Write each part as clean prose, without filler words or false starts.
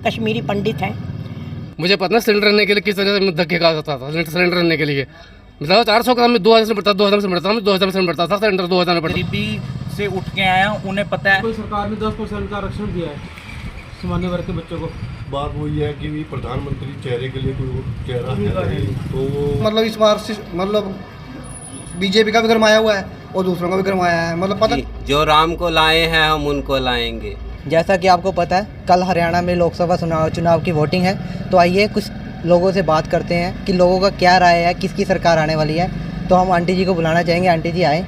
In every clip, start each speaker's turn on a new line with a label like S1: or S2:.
S1: कश्मीरी पंडित हैं।
S2: मुझे पता है सिलेंडर लेने के लिए किस तरह से धक्के खा सकता था। सिलेंडर लेने के लिए मतलब 400 का मैं 2000 से पड़ता, 2000 से पड़ता, 2000 से पड़ता था सिलेंडर, 2000 में पड़ता।
S3: गरीबी से उठ के आए हैं, उन्हें पता है।
S4: कोई सरकार ने 10% का आरक्षण दिया है सामान्य वर्ग के बच्चों को।
S5: बात वही है कि प्रधानमंत्री चेहरे के लिए कोई चेहरा है तो
S6: मतलब इस बार मतलब बीजेपी का भी गरमाया हुआ है और दूसरों का भी गरमाया है। मतलब पता
S7: जो राम को लाए हैं हम उनको लाएंगे।
S8: जैसा कि आपको पता है कल हरियाणा में लोकसभा चुनाव की वोटिंग है, तो आइए कुछ लोगों से बात करते हैं कि लोगों का क्या राय है, किसकी सरकार आने वाली है। तो हम आंटी जी को बुलाना चाहेंगे। आंटी जी आए।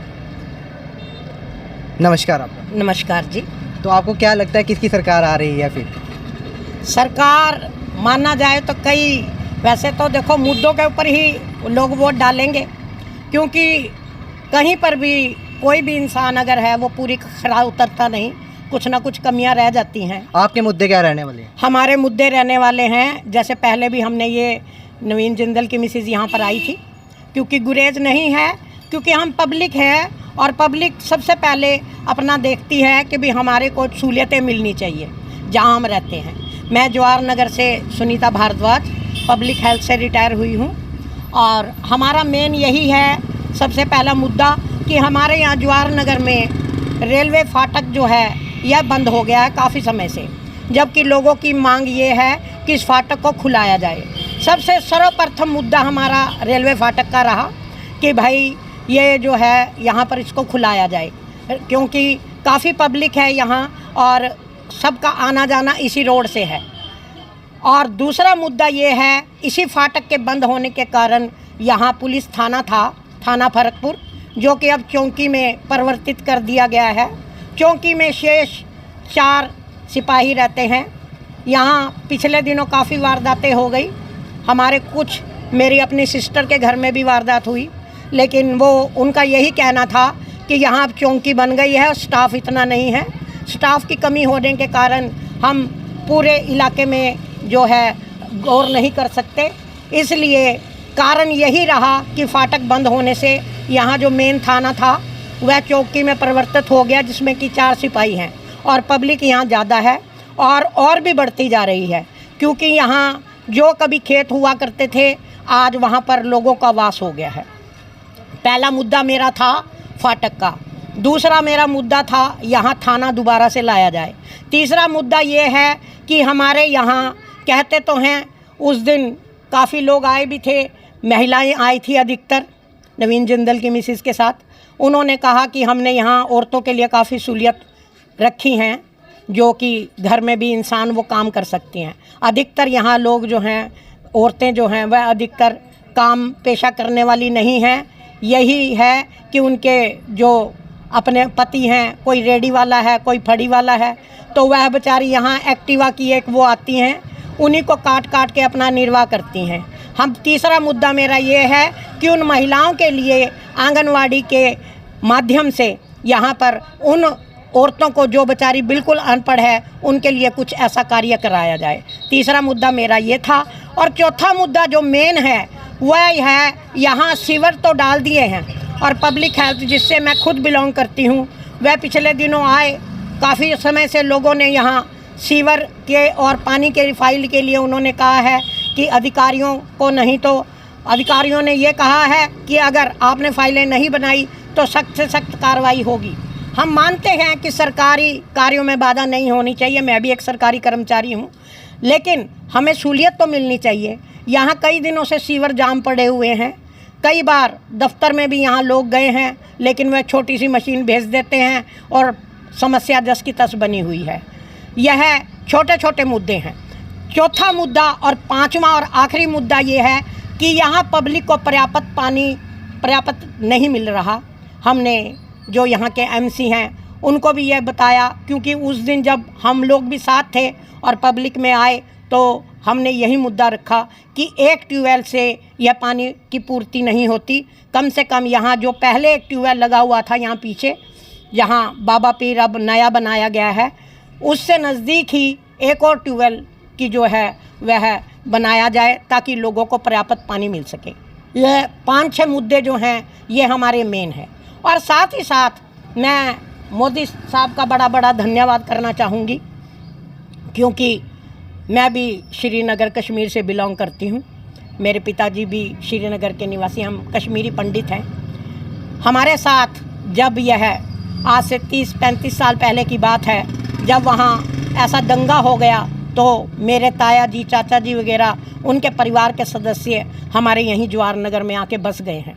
S8: नमस्कार आपका।
S1: नमस्कार जी।
S8: तो आपको क्या लगता है किसकी सरकार आ रही है? फिर
S1: सरकार माना जाए तो कई, वैसे तो देखो मुद्दों के ऊपर ही लोग वोट डालेंगे, क्योंकि कहीं पर भी कोई भी इंसान अगर है वो पूरी खरा उतरता नहीं, कुछ ना कुछ कमियां रह जाती हैं।
S8: आपके मुद्दे क्या रहने वाले हैं?
S1: हमारे मुद्दे रहने वाले हैं, जैसे पहले भी हमने ये नवीन जिंदल की मिसेज यहाँ पर आई थी, क्योंकि गुरेज नहीं है, क्योंकि हम पब्लिक है और पब्लिक सबसे पहले अपना देखती है कि भी हमारे को सहूलियतें मिलनी चाहिए जहाँ हम रहते हैं। मैं जवाहर नगर से सुनीता भारद्वाज पब्लिक हेल्थ से रिटायर हुई हूँ, और हमारा मेन यही है सबसे पहला मुद्दा कि हमारे यहाँ जवाहर नगर में रेलवे फाटक जो है यह बंद हो गया है काफ़ी समय से, जबकि लोगों की मांग ये है कि इस फाटक को खुलाया जाए। सबसे सर्वप्रथम मुद्दा हमारा रेलवे फाटक का रहा कि भाई ये जो है यहाँ पर इसको खुलाया जाए, क्योंकि काफ़ी पब्लिक है यहाँ और सबका आना जाना इसी रोड से है। और दूसरा मुद्दा ये है, इसी फाटक के बंद होने के कारण यहाँ पुलिस थाना था, थाना फरकपुर, जो कि अब चौकी में परिवर्तित कर दिया गया है। चौकी में शेष 4 सिपाही रहते हैं। यहाँ पिछले दिनों काफ़ी वारदातें हो गई, हमारे कुछ, मेरी अपनी सिस्टर के घर में भी वारदात हुई, लेकिन वो उनका यही कहना था कि यहाँ अब चौकी बन गई है और स्टाफ इतना नहीं है। स्टाफ की कमी होने के कारण हम पूरे इलाके में जो है गौर नहीं कर सकते, इसलिए कारण यही रहा कि फाटक बंद होने से यहाँ जो मेन थाना था वह चौकी में परिवर्तित हो गया, जिसमें कि 4 सिपाही हैं और पब्लिक यहाँ ज़्यादा है और भी बढ़ती जा रही है, क्योंकि यहाँ जो कभी खेत हुआ करते थे आज वहाँ पर लोगों का वास हो गया है। पहला मुद्दा मेरा था फाटक का, दूसरा मेरा मुद्दा था यहाँ थाना दोबारा से लाया जाए। तीसरा मुद्दा ये है कि हमारे यहाँ कहते तो हैं, उस दिन काफ़ी लोग आए भी थे, महिलाएं आई थी अधिकतर नवीन जिंदल की मिसेस के साथ। उन्होंने कहा कि हमने यहाँ औरतों के लिए काफ़ी सहूलियत रखी हैं, जो कि घर में भी इंसान वो काम कर सकती हैं। अधिकतर यहाँ लोग जो हैं, औरतें जो हैं, वह अधिकतर काम पेशा करने वाली नहीं हैं। यही है कि उनके जो अपने पति हैं, कोई रेडी वाला है, कोई फड़ी वाला है, तो वह बेचारी यहाँ एक्टिवा की एक वो आती हैं, उन्हीं को काट काट के अपना निर्वाह करती हैं। हम तीसरा मुद्दा मेरा ये है कि उन महिलाओं के लिए आंगनवाड़ी के माध्यम से यहाँ पर उन औरतों को जो बेचारी बिल्कुल अनपढ़ है उनके लिए कुछ ऐसा कार्य कराया जाए। तीसरा मुद्दा मेरा ये था। और चौथा मुद्दा जो मेन है वह है, यहाँ सीवर तो डाल दिए हैं और पब्लिक हेल्थ जिससे मैं खुद बिलोंग करती हूँ, वह पिछले दिनों आए, काफ़ी समय से लोगों ने यहाँ सीवर के और पानी के रिफाइल के लिए उन्होंने कहा है कि अधिकारियों को, नहीं तो अधिकारियों ने ये कहा है कि अगर आपने फाइलें नहीं बनाई तो सख्त से सख्त कार्रवाई होगी। हम मानते हैं कि सरकारी कार्यों में बाधा नहीं होनी चाहिए, मैं भी एक सरकारी कर्मचारी हूँ, लेकिन हमें सहूलियत तो मिलनी चाहिए। यहाँ कई दिनों से सीवर जाम पड़े हुए हैं, कई बार दफ्तर में भी यहाँ लोग गए हैं, लेकिन वह छोटी सी मशीन भेज देते हैं और समस्या जस की तस बनी हुई है। यह छोटे छोटे मुद्दे हैं। चौथा मुद्दा और पांचवा और आखिरी मुद्दा ये है कि यहाँ पब्लिक को पर्याप्त पानी पर्याप्त नहीं मिल रहा। हमने जो यहाँ के एमसी हैं उनको भी यह बताया, क्योंकि उस दिन जब हम लोग भी साथ थे और पब्लिक में आए तो हमने यही मुद्दा रखा कि एक ट्यूबवेल से यह पानी की पूर्ति नहीं होती। कम से कम यहाँ जो पहले एक ट्यूबवेल लगा हुआ था यहाँ पीछे, जहाँ बाबा पीर अब नया बनाया गया है, उससे नज़दीक ही एक और ट्यूबवेल की जो है वह बनाया जाए ताकि लोगों को पर्याप्त पानी मिल सके। यह 5-6 मुद्दे जो हैं ये हमारे मेन हैं। और साथ ही साथ मैं मोदी साहब का बड़ा धन्यवाद करना चाहूँगी, क्योंकि मैं भी श्रीनगर कश्मीर से बिलोंग करती हूँ। मेरे पिताजी भी श्रीनगर के निवासी, हम कश्मीरी पंडित हैं। हमारे साथ जब यह आज से 30-35 साल पहले की बात है, जब वहाँ ऐसा दंगा हो गया तो मेरे ताया जी, चाचा जी वगैरह, उनके परिवार के सदस्य हमारे यहीं जवाहर नगर में आके बस गए हैं।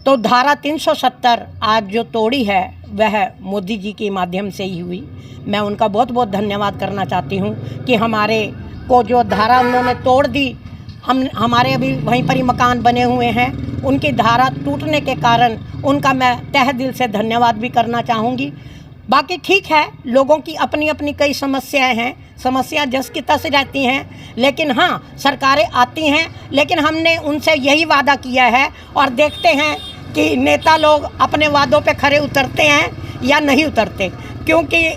S1: तो धारा 370 आज जो तोड़ी है वह मोदी जी के माध्यम से ही हुई। मैं उनका बहुत बहुत धन्यवाद करना चाहती हूँ कि हमारे को जो धारा उन्होंने तोड़ दी, हमारे अभी वहीं पर ही मकान बने हुए हैं। उनकी धारा टूटने के कारण उनका मैं तहे दिल से धन्यवाद भी करना चाहूँगी। बाकी ठीक है, लोगों की अपनी अपनी कई समस्याएं हैं, समस्या जस की तस रहती हैं, लेकिन हाँ, सरकारें आती हैं, लेकिन हमने उनसे यही वादा किया है और देखते हैं कि नेता लोग अपने वादों पे खरे उतरते हैं या नहीं उतरते, क्योंकि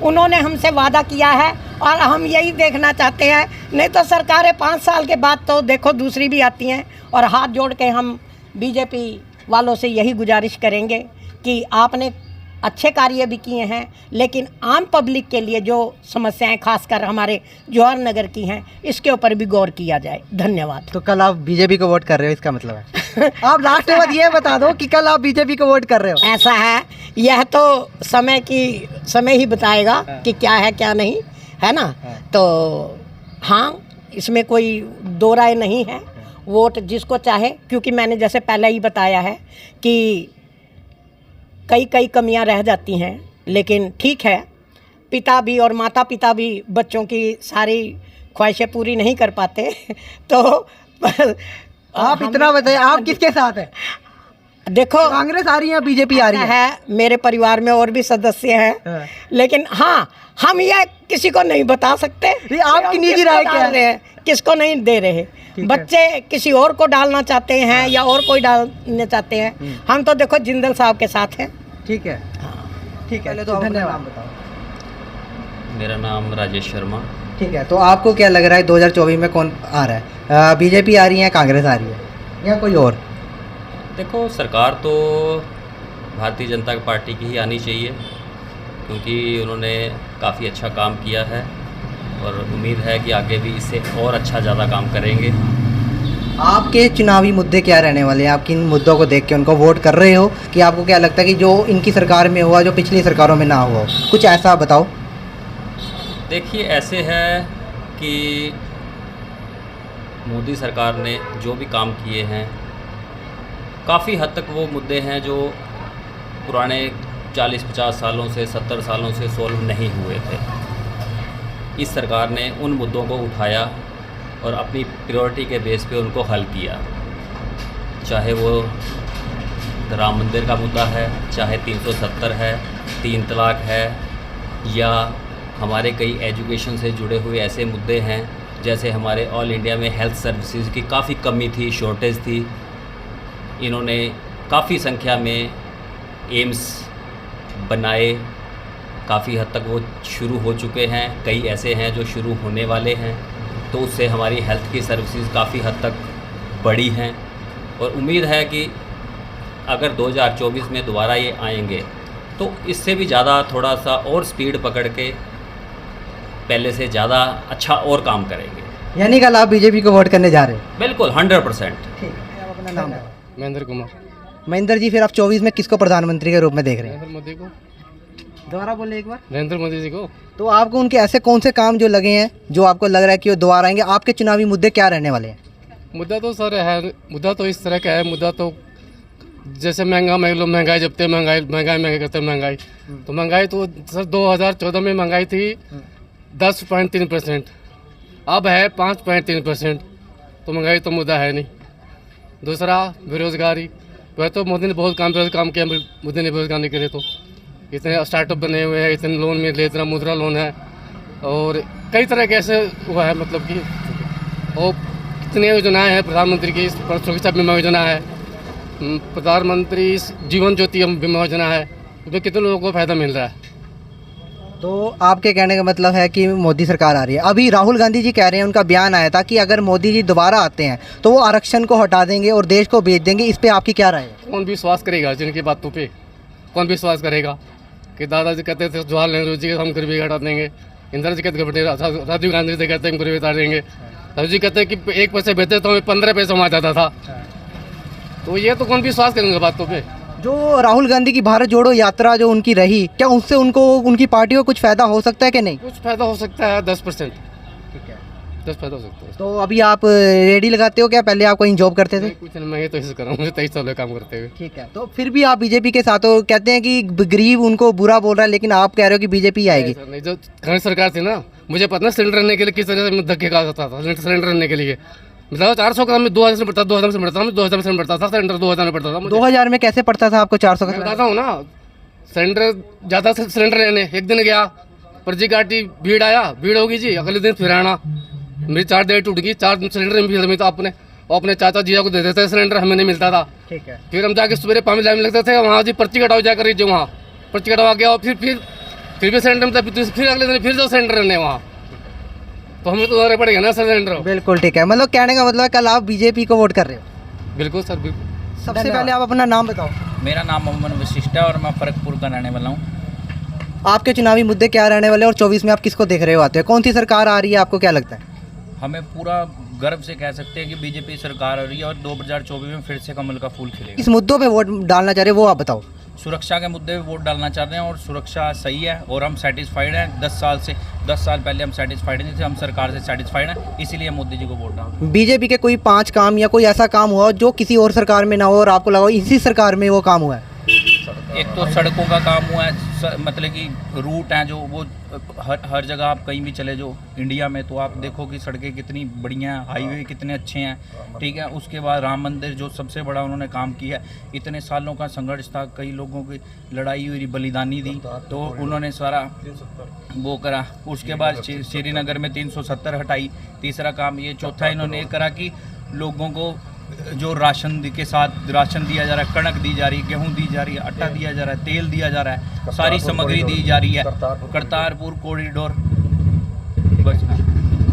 S1: उन्होंने हमसे वादा किया है और हम यही देखना चाहते हैं। नहीं तो सरकारें 5 साल के बाद तो देखो दूसरी भी आती हैं। और हाथ जोड़ के हम बीजेपी वालों से यही गुजारिश करेंगे कि आपने अच्छे कार्य भी किए हैं, लेकिन आम पब्लिक के लिए जो समस्याएं खासकर हमारे जवाहर नगर की हैं, इसके ऊपर भी गौर किया जाए। धन्यवाद।
S8: तो कल आप बीजेपी को वोट कर रहे हो, इसका मतलब है आप लास्ट में बात ये बता दो कि कल आप बीजेपी को वोट कर रहे हो।
S1: ऐसा है, यह तो समय ही बताएगा कि क्या है क्या नहीं है ना। तो हाँ, इसमें कोई दो राय नहीं है। वोट जिसको चाहे, क्योंकि मैंने जैसे पहले ही बताया है कि कई कमियां रह जाती हैं, लेकिन ठीक है, पिता भी और माता पिता भी बच्चों की सारी ख्वाहिशें पूरी नहीं कर पाते। तो
S8: आप इतना बताइए, आप किसके साथ हैं?
S1: देखो,
S8: कांग्रेस आ रही है, बीजेपी आ रही है।
S1: मेरे परिवार में और भी सदस्य हैं, लेकिन हाँ, हम यह किसी को नहीं बता सकते।
S8: आपकी निजी राय क्या है?
S1: किसको नहीं दे रहे। बच्चे किसी और को डालना चाहते हैं या और कोई डालना चाहते हैं। हम तो देखो जिंदल साहब के साथ हैं।
S8: ठीक है, ठीक है, तो धन्यवाद। बताओ।
S9: मेरा नाम राजेश शर्मा।
S8: ठीक है, तो आपको क्या लग रहा है 2024 में कौन आ रहा है? बीजेपी आ रही है, कांग्रेस आ रही है या कोई और?
S9: देखो, सरकार तो भारतीय जनता पार्टी की ही आनी चाहिए, क्योंकि उन्होंने काफ़ी अच्छा काम किया है और उम्मीद है कि आगे भी इससे और अच्छा ज़्यादा काम करेंगे।
S8: आपके चुनावी मुद्दे क्या रहने वाले हैं? आप किन मुद्दों को देख के उनको वोट कर रहे हो, कि आपको क्या लगता है कि जो इनकी सरकार में हुआ जो पिछली सरकारों में ना हुआ? कुछ ऐसा बताओ।
S9: देखिए, ऐसे है कि मोदी सरकार ने जो भी काम किए हैं, काफ़ी हद तक वो मुद्दे हैं जो पुराने 40-50 सालों से, 70 सालों से सॉल्व नहीं हुए थे। इस सरकार ने उन मुद्दों को उठाया और अपनी प्रायोरिटी के बेस पे उनको हल किया। चाहे वो राम मंदिर का मुद्दा है, चाहे 370 है, 3 तलाक है, या हमारे कई एजुकेशन से जुड़े हुए ऐसे मुद्दे हैं, जैसे हमारे ऑल इंडिया में हेल्थ सर्विसेज की काफ़ी कमी थी, शॉर्टेज थी। इन्होंने काफ़ी संख्या में एम्स बनाए, काफ़ी हद तक वो शुरू हो चुके हैं, कई ऐसे हैं जो शुरू होने वाले हैं। तो उससे हमारी हेल्थ की सर्विसेज काफ़ी हद तक बढ़ी हैं और उम्मीद है कि अगर 2024 में दोबारा ये आएंगे तो इससे भी ज़्यादा थोड़ा सा और स्पीड पकड़ के पहले से ज़्यादा अच्छा और काम करेंगे।
S8: यानी कल आप बीजेपी को वोट करने जा रहे हो?
S9: बिल्कुल, 100%।
S8: ठीक है, आप अपना नाम बताओ।
S2: महेंद्र कुमार।
S8: महेंद्र जी, फिर आप 24 में किसको प्रधानमंत्री के रूप में देख रहे हैं?
S2: नरेंद्र मोदी को।
S8: दोबारा बोले एक बार।
S2: नरेंद्र मोदी जी को।
S8: तो आपको उनके ऐसे कौन से काम जो लगे हैं जो आपको लग रहा है कि वो दोबारा आएंगे? आपके चुनावी मुद्दे क्या रहने वाले हैं?
S2: मुद्दा तो सर है, मुद्दा तो इस तरह का है। मुद्दा तो जैसे महंगाई जबते महंगाई करते महंगाई, तो महंगाई तो सर 2014 में महंगाई थी 10.3%, अब है 5.3%। तो महंगाई तो मुद्दा है नहीं। दूसरा बेरोज़गारी, वह तो मोदी ने बहुत काम किया मोदी ने बेरोज़गारी के लिए। तो इतने स्टार्टअप बने हुए हैं, इतने लोन मिले, इतना मुद्रा लोन है और कई तरह के ऐसे हुआ है, मतलब कि और कितनी योजनाएं हैं। प्रधानमंत्री की सुरक्षा बीमा योजना है, प्रधानमंत्री जीवन ज्योति बीमा योजना है, उसमें कितने लोगों को फ़ायदा मिल रहा है।
S8: तो आपके कहने का मतलब है कि मोदी सरकार आ रही है। अभी राहुल गांधी जी कह रहे हैं, उनका बयान आया था कि अगर मोदी जी दोबारा आते हैं तो वो आरक्षण को हटा देंगे और देश को बेच देंगे। इस पे आपकी क्या राय है?
S2: कौन विश्वास करेगा जिनकी बातों पे? कौन विश्वास करेगा कि दादाजी कहते थे जवाहरलाल नेहरू जी के हम गरीबी हटा देंगे, इंदिरा जी कहते राजीव गांधी से कहते हैं पूरे बता देंगे। राजीव जी कहते हैं कि 1 पैसे बेचते तो हमें 15 पैसे वहाँ जाता था। तो ये तो कौन विश्वास करेंगे बातों पे।
S8: जो राहुल गांधी की भारत जोड़ो यात्रा जो उनकी रही, क्या उससे उनको उनकी पार्टी को कुछ फायदा हो सकता है कि नहीं?
S2: कुछ फायदा हो सकता है 10%।
S8: ठीक है।
S2: 10 फायदा हो सकता है।
S8: तो अभी आप रेडी लगाते हो क्या? पहले आप कहीं जॉब करते थे?
S2: कुछ नहीं, मैं तो ऐसे कर रहा हूँ, मुझे 23 साल काम करते हुए।
S8: ठीक है। तो फिर भी आप बीजेपी के साथ हो, कहते हैं कि गरीब उनको बुरा बोल रहा है, लेकिन आप कह रहे हो कि बीजेपी आएगी।
S2: नहीं, जो कांग्रेस सरकार थी ना, मुझे पता है सिलेंडर लेने के लिए किस तरह से धक्के का जाता था। सिलेंडर लेने के लिए मतलब 400 का में 2000 से पड़ता, 2000 से पड़ता, 2000 से पड़ता था सिलेंडर, 2000 में पड़ता था।
S8: 2000 में कैसे पड़ता था आपको 400 का?
S2: मैं बताता हूँ ना, सिलेंडर जाता था सिलेंडर लेने, एक दिन गया, पर्ची काटी, भीड़ आया, भीड़ होगी जी, अगले दिन फिर आना, मेरी 4 डेट टूट गई, 4 सिलेंडर भीड़ में। तो अपने चाचा जिया को दे देते सिलेंडर, हमें नहीं मिलता था। ठीक है। फिर हम जाके सवेरे पानी लाने लगते थे, वहाँ जी पर्ची कटाओ जाकर रही, वहाँ पर्ची कटवा गया, और फिर भी सिलेंडर में, फिर अगले दिन फिर जो सिलेंडर रहने वहाँ, तो हमें तो दोबारा पड़ेगा ना सिलेंडर।
S8: बिल्कुल ठीक है। मतलब कहने का मतलब है कल आप बीजेपी को वोट कर रहे हो?
S2: बिल्कुल सर, बिल्कुल।
S8: सबसे पहले आप अपना नाम बताओ।
S3: मेरा नाम मोहम्मद वशिष्ठ है और मैं फरकपुर का रहने वाला हूँ।
S8: आपके चुनावी मुद्दे क्या रहने वाले, और 24 में आप किसको देख रहे हो आते हैं? कौन सी सरकार आ रही है, आपको क्या लगता है?
S3: हमें पूरा गर्व से कह सकते हैं कि बीजेपी सरकार आ रही है और 2024 में फिर से कमल का फूल खिलेगा।
S8: किस मुद्दों पे वोट डालना चाह रहे हो वो आप बताओ।
S3: सुरक्षा के मुद्दे पे वोट डालना चाह रहे हैं और सुरक्षा सही है और हम सेटिस्फाइड हैं। 10 साल पहले हम सेटिस्फाइड नहीं थे, हम सरकार से सेटिस्फाइड हैं, इसीलिए मोदी जी को वोट डाल रहे हैं।
S8: बीजेपी के कोई 5 काम या कोई ऐसा काम हुआ जो किसी और सरकार में ना हो और आपको लगा इसी सरकार में वो काम हुआ है?
S3: एक तो सड़कों का काम हुआ है, मतलब कि रूट हैं जो वो हर जगह आप कहीं भी चले जो इंडिया में, तो आप देखो कि सड़कें कितनी बढ़िया हैं, हाईवे कितने अच्छे हैं। ठीक है। उसके बाद राम मंदिर जो सबसे बड़ा उन्होंने काम किया है, इतने सालों का संघर्ष था, कई लोगों की लड़ाई हुई, बलिदानी दी, तो उन्होंने सारा वो करा। उसके बाद श्रीनगर में 370 हटाई, तीसरा काम ये। चौथा इन्होंने ये करा कि लोगों को जो राशन के साथ राशन दिया जा रहा है, कणक दी जा रही है, गेहूं दी जा रही है, आटा दिया जा रहा है, तेल दिया जा रहा है, सारी सामग्री दी जा रही है। करतारपुर कॉरिडोर। बस।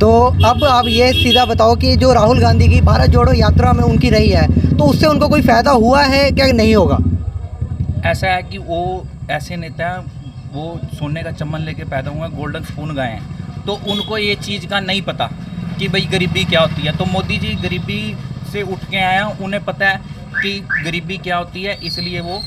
S8: तो अब आप ये सीधा बताओ कि जो राहुल गांधी की भारत जोड़ो यात्रा में उनकी रही है, तो उससे उनको कोई फ़ायदा हुआ है क्या, नहीं होगा?
S3: ऐसा है कि वो ऐसे नेता हैं, वो सोने का चम्मन लेके पैदा हुए हैं, गोल्डन स्पून गए हैं, तो उनको ये चीज़ का नहीं पता कि भाई गरीबी क्या होती है। तो मोदी जी गरीबी से उठ के आए हैं, उन्हें पता है कि गरीबी क्या होती है, इसलिए वो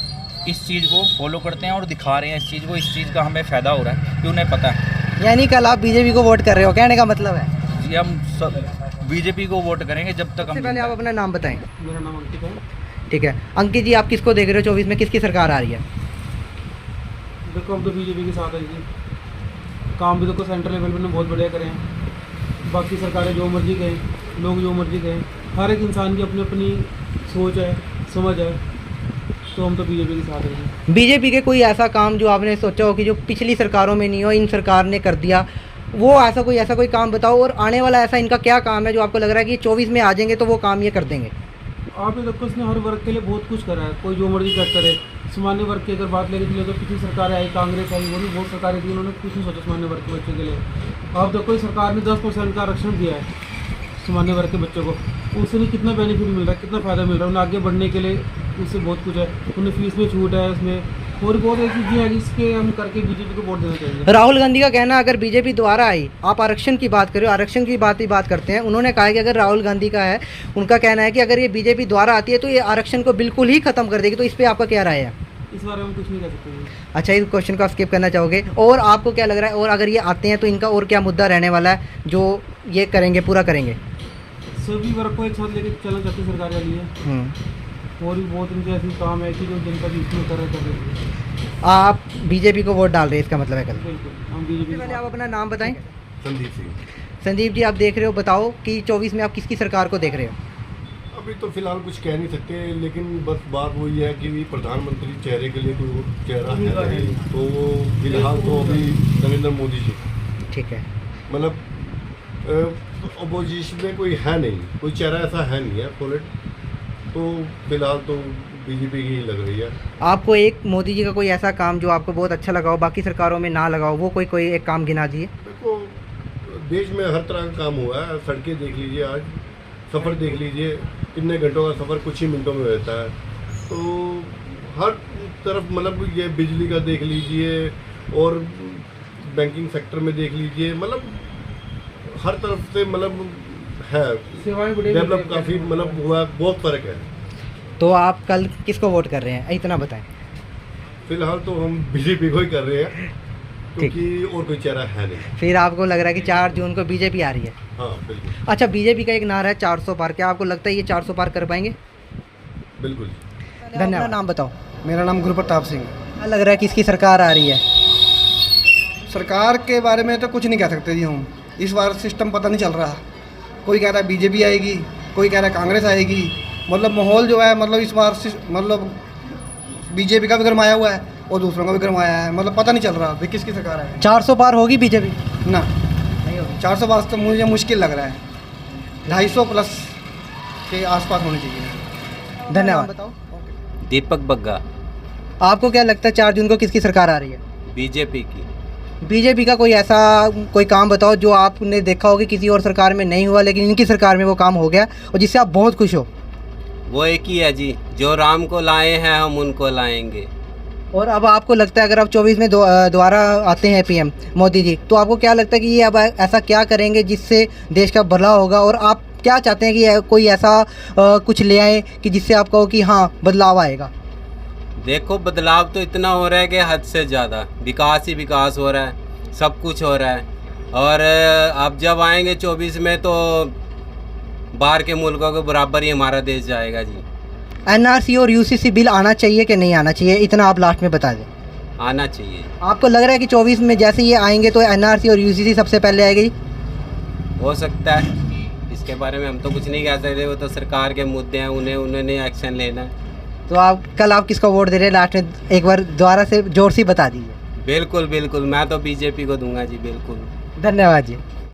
S3: इस चीज़ को फॉलो करते हैं और दिखा रहे हैं इस चीज़ को। इस चीज़ का हमें फ़ायदा हो रहा है कि उन्हें पता है।
S8: यानी कल आप बीजेपी को वोट कर रहे हो, कहने का मतलब है?
S3: जी, हम सब बीजेपी को वोट करेंगे जब तक हम।
S8: पहले आप अपना नाम बताएं।
S4: मेरा नाम अंकित है।
S8: ठीक है। अंकित जी, आप किसको देख रहे हो 24 में, किसकी सरकार आ रही है?
S4: देखो हम तो बीजेपी के साथ है जी। काम भी देखो सेंट्रल लेवल पे बहुत बढ़िया करे हैं। बाकी सरकारें जो मर्जी कहें, लोग जो मर्जी कहें, हर एक इंसान की अपनी अपनी सोच है, समझ है, तो हम तो बीजेपी के साथ हैं।
S8: बीजेपी के कोई ऐसा काम जो आपने सोचा हो कि जो पिछली सरकारों में नहीं हो, इन सरकार ने कर दिया, वो ऐसा कोई काम बताओ, और आने वाला ऐसा इनका क्या काम है जो आपको लग रहा है कि 24 में आ जाएंगे तो वो काम ये कर देंगे?
S4: आपने देखो इसने हर वर्ग के लिए बहुत कुछ करा है, कोई जो मर्जी करे। सामान्य वर्ग की अगर बात लेके चले तो पिछली सरकार आई, कांग्रेस आई, वो भी बहुत सरकारें थी, उन्होंने कुछ नहीं सोचा सामान्य वर्ग के बच्चों के लिए। अब देखो सरकार ने 10% का आरक्षण दिया है सामान्य वर्ग के बच्चों को, उससे भी कितना बेनिफिट मिल रहा है, कितना फ़ायदा मिल रहा है उन्हें आगे बढ़ने के लिए, उससे बहुत कुछ है। उन्हें फीस में छूट है, उसमें और बहुत ऐसी चीज़ें हैं जिसके हम करके बीजेपी को वोट देना चाहिए।
S8: राहुल गांधी का कहना अगर बीजेपी द्वारा आई, आप आरक्षण की बात करो, आरक्षण की बात करते हैं, उन्होंने कहा है कि अगर राहुल गांधी का है, उनका कहना है कि अगर ये बीजेपी द्वारा आती है तो ये आरक्षण को बिल्कुल ही खत्म कर देगी। तो इस पर आपका क्या राय है?
S4: इस बारे में कुछ नहीं कह सकते।
S8: अच्छा, इस क्वेश्चन को आप स्किप करना चाहोगे? और आपको क्या लग रहा है, और अगर ये आते हैं तो इनका और क्या मुद्दा रहने वाला है जो ये करेंगे, पूरा करेंगे?
S4: सभी वर्ग को एक साथ लेके चलना चाहती सरकार वाली है, और भी बहुत इनके ऐसे काम है कि जो जनता भी इसमें कर रहे हैं।
S8: आप बीजेपी को वोट डाल रहे हैं, इसका मतलब है कल?
S4: बिल्कुल, हम बीजेपी।
S8: पहले आप अपना नाम बताएं।
S5: संदीप सिंह।
S8: संदीप जी, आप देख रहे हो, बताओ कि 24 में आप किसकी सरकार को देख रहे हो?
S5: अभी तो फिलहाल कुछ कह नहीं सकते, लेकिन बस बात वही है कि प्रधानमंत्री चेहरे के लिए कोई चेहरा है नहीं, तो वो फिलहाल तो अभी नरेंद्र मोदी जी।
S8: ठीक है।
S5: मतलब अपोजिशन में कोई है नहीं, कोई चेहरा ऐसा है नहीं है सॉलिड, तो फिलहाल तो बीजेपी की ही लग रही है।
S8: आपको एक मोदी जी का कोई ऐसा काम जो आपको बहुत अच्छा लगा हो, बाकी सरकारों में ना लगा हो, वो कोई एक काम गिना दीजिए।
S5: देखो देश में हर तरह का काम हुआ है, सड़कें देख लीजिए, आज सफ़र देख लीजिए, कितने घंटों का सफ़र कुछ ही मिनटों में रहता है, तो हर तरफ मतलब ये बिजली का देख लीजिए, और बैंकिंग सेक्टर में देख लीजिए, मतलब हर तरफ से मतलब है
S4: सेवाएं बड़ी
S5: डेवलप, काफ़ी मतलब हुआ, बहुत फ़र्क है।
S8: तो आप कल किसको वोट कर रहे हैं, इतना बताएं।
S5: फिलहाल तो हम बीजेपी को ही कर रहे हैं, क्योंकि और कोई चेहरा है नहीं।
S8: फिर आपको लग रहा है कि 4 जून को बीजेपी आ रही है?
S5: हाँ बिल्कुल।
S8: अच्छा, बीजेपी का एक नारा है 400 पार, क्या आपको लगता है ये 400 पार कर पाएंगे?
S5: बिल्कुल।
S8: धन्यवाद। अपना नाम बताओ।
S6: मेरा नाम गुरु प्रताप सिंह।
S8: क्या लग रहा है किसकी सरकार आ रही है?
S6: सरकार के बारे में तो कुछ नहीं कह सकते जी हम, इस बार सिस्टम पता नहीं चल रहा। कोई कह रहा है बीजेपी आएगी, कोई कह रहा है कांग्रेस आएगी। मतलब माहौल जो है, मतलब इस बार मतलब बीजेपी का भी गरमाया हुआ है और दूसरों का भी गरमाया है, मतलब पता नहीं चल रहा कि किसकी सरकार है।
S8: 400 पार होगी बीजेपी?
S6: ना, नहीं होगी। 400 पास तो मुझे मुश्किल लग रहा है, 250 प्लस के आसपास होनी चाहिए।
S8: धन्यवाद।
S6: बताओ।
S7: दीपक बग्गा।
S8: आपको क्या लगता है 4 जून को किसकी सरकार आ रही है?
S7: बीजेपी की।
S8: बीजेपी का कोई ऐसा कोई काम बताओ जो आपने देखा हो कि किसी और सरकार में नहीं हुआ लेकिन इनकी सरकार में वो काम हो गया और जिससे आप बहुत खुश हो।
S7: वो एक ही है जी, जो राम को लाए हैं हम उनको लाएंगे।
S8: और अब आपको लगता है अगर आप 24 में दोबारा आते हैं पीएम मोदी जी, तो आपको क्या लगता है कि ये अब ऐसा क्या करेंगे जिससे देश का भला होगा, और आप क्या चाहते हैं कि कोई ऐसा कुछ ले आए कि जिससे आप कहो कि हाँ बदलाव आएगा?
S7: देखो, बदलाव तो इतना हो रहा है कि हद से ज़्यादा, विकास ही विकास हो रहा है, सब कुछ हो रहा है। और अब जब आएंगे 24 में तो बाहर के मुल्कों के बराबर ही हमारा देश जाएगा जी।
S8: एनआरसी और यूसीसी बिल आना चाहिए कि नहीं आना चाहिए, इतना आप लास्ट में बता दें।
S7: आना चाहिए।
S8: आपको लग रहा है कि 24 में जैसे ये आएंगे तो एनआरसी और यूसीसी सबसे पहले आएगी?
S7: हो सकता है, इसके बारे में हम तो कुछ नहीं कह सकते, वो तो सरकार के मुद्दे हैं, उन्होंने एक्शन लेना है।
S8: तो आप कल किसको वोट दे रहे हैं, लास्ट में एक बार दोबारा से जोर से बता दीजिए।
S7: बिल्कुल बिल्कुल, मैं तो बीजेपी को दूंगा जी, बिल्कुल।
S8: धन्यवाद जी।